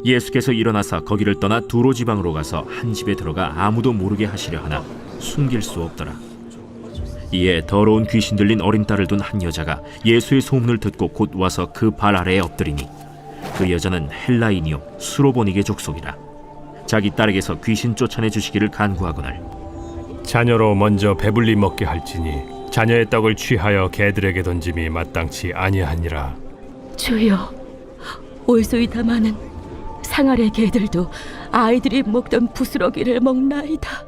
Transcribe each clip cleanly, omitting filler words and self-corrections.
예수께서 일어나사 거기를 떠나 두로 지방으로 가서 한 집에 들어가 아무도 모르게 하시려 하나 숨길 수 없더라. 이에 더러운 귀신 들린 어린 딸을 둔 한 여자가 예수의 소문을 듣고 곧 와서 그 발 아래에 엎드리니 그 여자는 헬라인이요 수로보니게 족속이라. 자기 딸에게서 귀신 쫓아내 주시기를 간구하거늘 자녀로 먼저 배불리 먹게 할지니 자녀의 떡을 취하여 개들에게 던짐이 마땅치 아니하니라. 주여, 올소이 다마는 상아래 개들도 아이들이 먹던 부스러기를 먹나이다.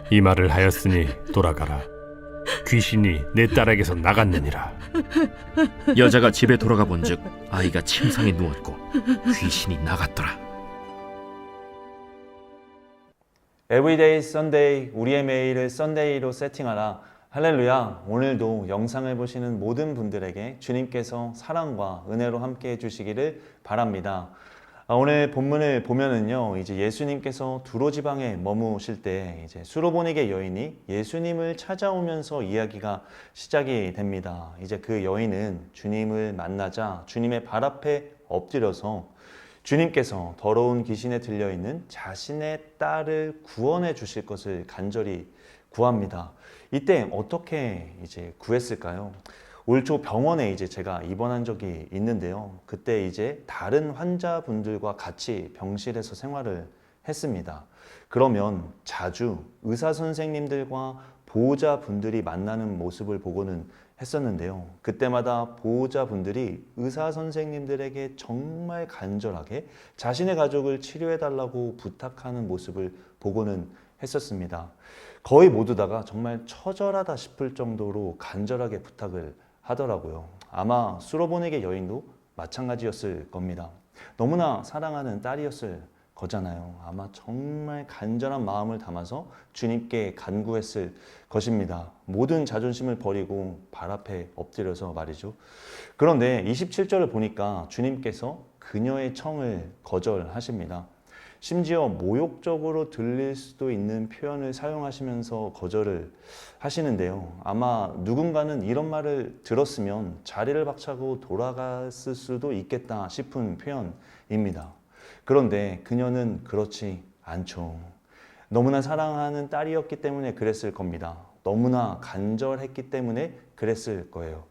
이 말을 하였으니 돌아가라. 귀신이 내 딸에게서 나갔느니라. 여자가 집에 돌아가 본즉 아이가 침상에 누웠고 귀신이 나갔더라. Everyday Sunday, 우리의 매일을 썬데이로 세팅하라. 할렐루야. 오늘도 영상을 보시는 모든 분들에게 주님께서 사랑과 은혜로 함께 해주시기를 바랍니다. 오늘 본문을 보면은요, 이제 예수님께서 두로 지방에 머무실 때 이제 수로보니게 여인이 예수님을 찾아오면서 이야기가 시작이 됩니다. 이제 그 여인은 주님을 만나자 주님의 발 앞에 엎드려서 주님께서 더러운 귀신에 들려 있는 자신의 딸을 구원해 주실 것을 간절히 구합니다. 이때 어떻게 이제 구했을까요? 올 초 병원에 이제 제가 입원한 적이 있는데요. 그때 이제 다른 환자분들과 같이 병실에서 생활을 했습니다. 그러면 자주 의사 선생님들과 보호자분들이 만나는 모습을 보고는 했었는데요. 그때마다 보호자분들이 의사 선생님들에게 정말 간절하게 자신의 가족을 치료해달라고 부탁하는 모습을 보고는 했었습니다. 거의 모두 다가 정말 처절하다 싶을 정도로 간절하게 부탁을 하더라고요. 아마 수로보니게 여인도 마찬가지였을 겁니다. 너무나 사랑하는 딸이었을 거잖아요. 아마 정말 간절한 마음을 담아서 주님께 간구했을 것입니다. 모든 자존심을 버리고 발 앞에 엎드려서 말이죠. 그런데 27절을 보니까 주님께서 그녀의 청을 거절하십니다. 심지어 모욕적으로 들릴 수도 있는 표현을 사용하시면서 거절을 하시는데요. 아마 누군가는 이런 말을 들었으면 자리를 박차고 돌아갔을 수도 있겠다 싶은 표현입니다. 그런데 그녀는 그렇지 않죠. 너무나 사랑하는 딸이었기 때문에 그랬을 겁니다. 너무나 간절했기 때문에 그랬을 거예요.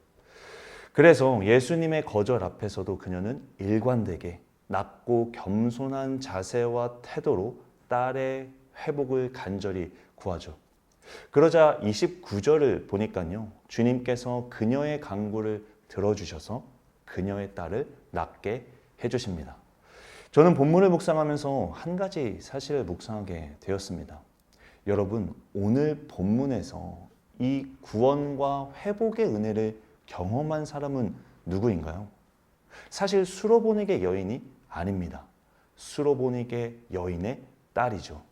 그래서 예수님의 거절 앞에서도 그녀는 일관되게 낮고 겸손한 자세와 태도로 딸의 회복을 간절히 구하죠. 그러자 29절을 보니까요, 주님께서 그녀의 간구를 들어주셔서 그녀의 딸을 낫게 해주십니다. 저는 본문을 묵상하면서 한 가지 사실을 묵상하게 되었습니다. 여러분, 오늘 본문에서 이 구원과 회복의 은혜를 경험한 사람은 누구인가요? 사실 수로보니게 여인이 아닙니다. 수로보니게 여인의 딸이죠.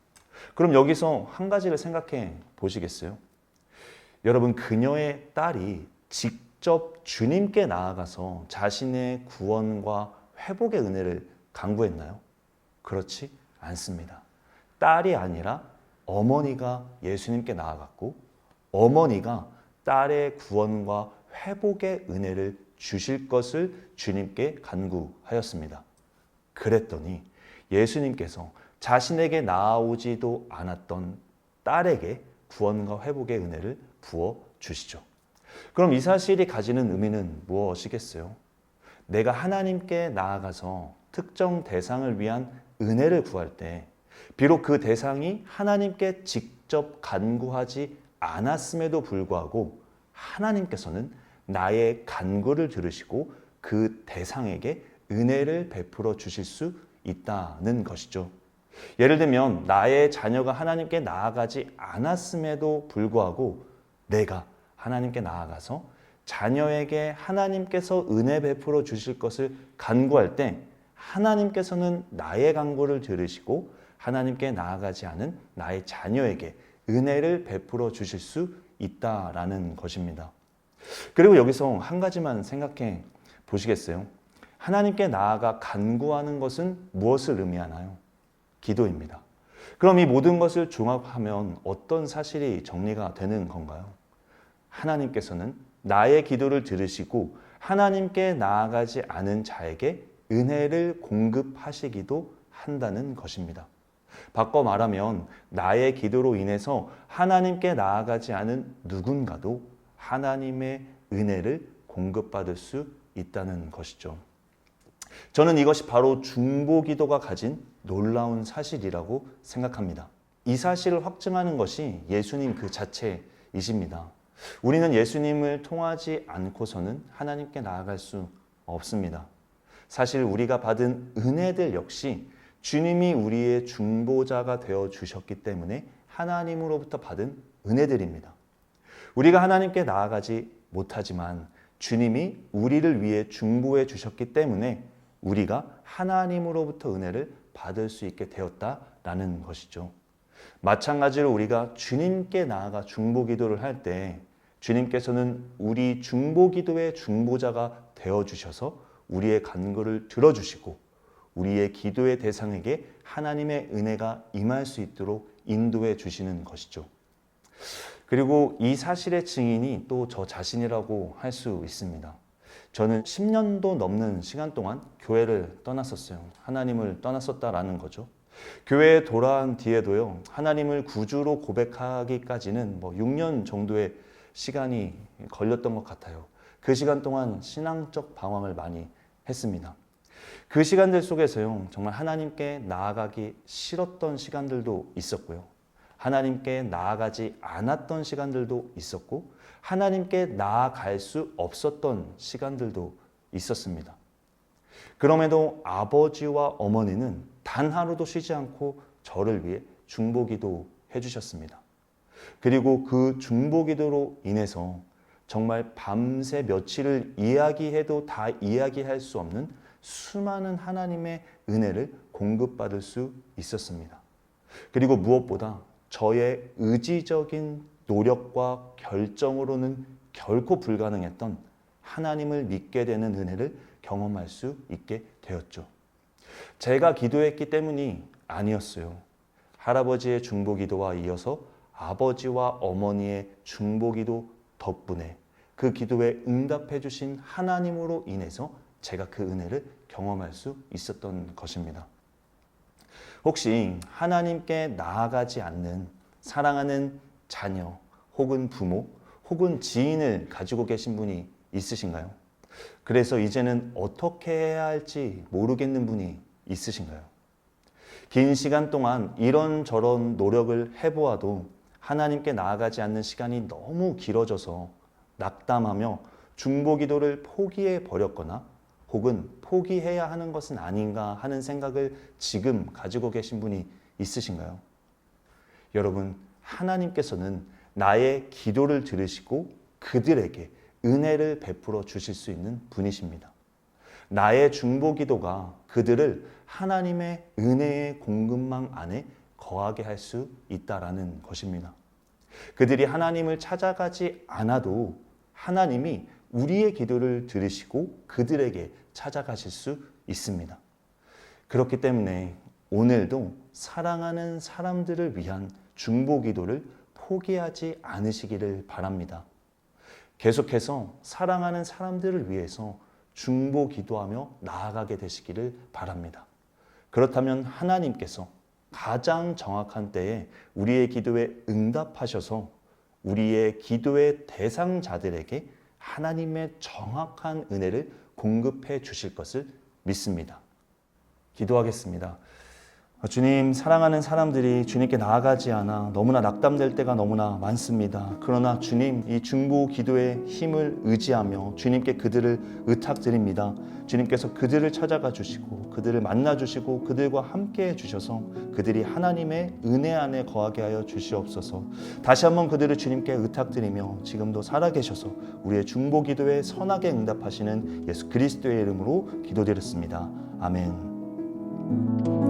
그럼 여기서 한 가지를 생각해 보시겠어요? 여러분, 그녀의 딸이 직접 주님께 나아가서 자신의 구원과 회복의 은혜를 간구했나요? 그렇지 않습니다. 딸이 아니라 어머니가 예수님께 나아갔고 어머니가 딸의 구원과 회복의 은혜를 주실 것을 주님께 간구하였습니다. 그랬더니 예수님께서 자신에게 나아오지도 않았던 딸에게 구원과 회복의 은혜를 부어 주시죠. 그럼 이 사실이 가지는 의미는 무엇이겠어요? 내가 하나님께 나아가서 특정 대상을 위한 은혜를 구할 때 비록 그 대상이 하나님께 직접 간구하지 않았음에도 불구하고 하나님께서는 나의 간구를 들으시고 그 대상에게 은혜를 베풀어 주실 수 있다는 것이죠. 예를 들면 나의 자녀가 하나님께 나아가지 않았음에도 불구하고 내가 하나님께 나아가서 자녀에게 하나님께서 은혜 베풀어 주실 것을 간구할 때 하나님께서는 나의 간구를 들으시고 하나님께 나아가지 않은 나의 자녀에게 은혜를 베풀어 주실 수 있다라는 것입니다. 그리고 여기서 한 가지만 생각해 보시겠어요? 하나님께 나아가 간구하는 것은 무엇을 의미하나요? 기도입니다. 그럼 이 모든 것을 종합하면 어떤 사실이 정리가 되는 건가요? 하나님께서는 나의 기도를 들으시고 하나님께 나아가지 않은 자에게 은혜를 공급하시기도 한다는 것입니다. 바꿔 말하면 나의 기도로 인해서 하나님께 나아가지 않은 누군가도 하나님의 은혜를 공급받을 수 있다는 것이죠. 저는 이것이 바로 중보기도가 가진 놀라운 사실이라고 생각합니다. 이 사실을 확증하는 것이 예수님 그 자체이십니다. 우리는 예수님을 통하지 않고서는 하나님께 나아갈 수 없습니다. 사실 우리가 받은 은혜들 역시 주님이 우리의 중보자가 되어 주셨기 때문에 하나님으로부터 받은 은혜들입니다. 우리가 하나님께 나아가지 못하지만 주님이 우리를 위해 중보해 주셨기 때문에 우리가 하나님으로부터 은혜를 받을 수 있게 되었다라는 것이죠. 마찬가지로 우리가 주님께 나아가 중보기도를 할 때 주님께서는 우리 중보기도의 중보자가 되어 주셔서 우리의 간구를 들어주시고 우리의 기도의 대상에게 하나님의 은혜가 임할 수 있도록 인도해 주시는 것이죠. 그리고 이 사실의 증인이 또 저 자신이라고 할 수 있습니다. 저는 10년도 넘는 시간 동안 교회를 떠났었어요. 하나님을 떠났었다라는 거죠. 교회에 돌아온 뒤에도요, 하나님을 구주로 고백하기까지는 6년 정도의 시간이 걸렸던 것 같아요. 그 시간 동안 신앙적 방황을 많이 했습니다. 그 시간들 속에서요, 정말 하나님께 나아가기 싫었던 시간들도 있었고요. 하나님께 나아가지 않았던 시간들도 있었고, 하나님께 나아갈 수 없었던 시간들도 있었습니다. 그럼에도 아버지와 어머니는 단 하루도 쉬지 않고 저를 위해 중보기도 해주셨습니다. 그리고 그 중보기도로 인해서 정말 밤새 며칠을 이야기해도 다 이야기할 수 없는 수많은 하나님의 은혜를 공급받을 수 있었습니다. 그리고 무엇보다 저의 의지적인 노력과 결정으로는 결코 불가능했던 하나님을 믿게 되는 은혜를 경험할 수 있게 되었죠. 제가 기도했기 때문이 아니었어요. 할아버지의 중보기도와 이어서 아버지와 어머니의 중보기도 덕분에 그 기도에 응답해 주신 하나님으로 인해서 제가 그 은혜를 경험할 수 있었던 것입니다. 혹시 하나님께 나아가지 않는 사랑하는 자녀 혹은 부모 혹은 지인을 가지고 계신 분이 있으신가요? 그래서 이제는 어떻게 해야 할지 모르겠는 분이 있으신가요? 긴 시간 동안 이런저런 노력을 해보아도 하나님께 나아가지 않는 시간이 너무 길어져서 낙담하며 중보기도를 포기해 버렸거나 혹은 포기해야 하는 것은 아닌가 하는 생각을 지금 가지고 계신 분이 있으신가요? 여러분, 하나님께서는 나의 기도를 들으시고 그들에게 은혜를 베풀어 주실 수 있는 분이십니다. 나의 중보기도가 그들을 하나님의 은혜의 공급망 안에 거하게 할 수 있다라는 것입니다. 그들이 하나님을 찾아가지 않아도 하나님이 우리의 기도를 들으시고 그들에게 찾아가실 수 있습니다. 그렇기 때문에 오늘도 사랑하는 사람들을 위한 중보기도를 포기하지 않으시기를 바랍니다. 계속해서 사랑하는 사람들을 위해서 중보기도하며 나아가게 되시기를 바랍니다. 그렇다면 하나님께서 가장 정확한 때에 우리의 기도에 응답하셔서 우리의 기도의 대상자들에게 하나님의 정확한 은혜를 공급해 주실 것을 믿습니다. 기도하겠습니다. 주님, 사랑하는 사람들이 주님께 나아가지 않아 너무나 낙담될 때가 너무나 많습니다. 그러나 주님, 이 중보 기도의 힘을 의지하며 주님께 그들을 의탁드립니다. 주님께서 그들을 찾아가 주시고 그들을 만나 주시고 그들과 함께 해 주셔서 그들이 하나님의 은혜 안에 거하게 하여 주시옵소서. 다시 한번 그들을 주님께 의탁드리며 지금도 살아계셔서 우리의 중보 기도에 선하게 응답하시는 예수 그리스도의 이름으로 기도드렸습니다. 아멘.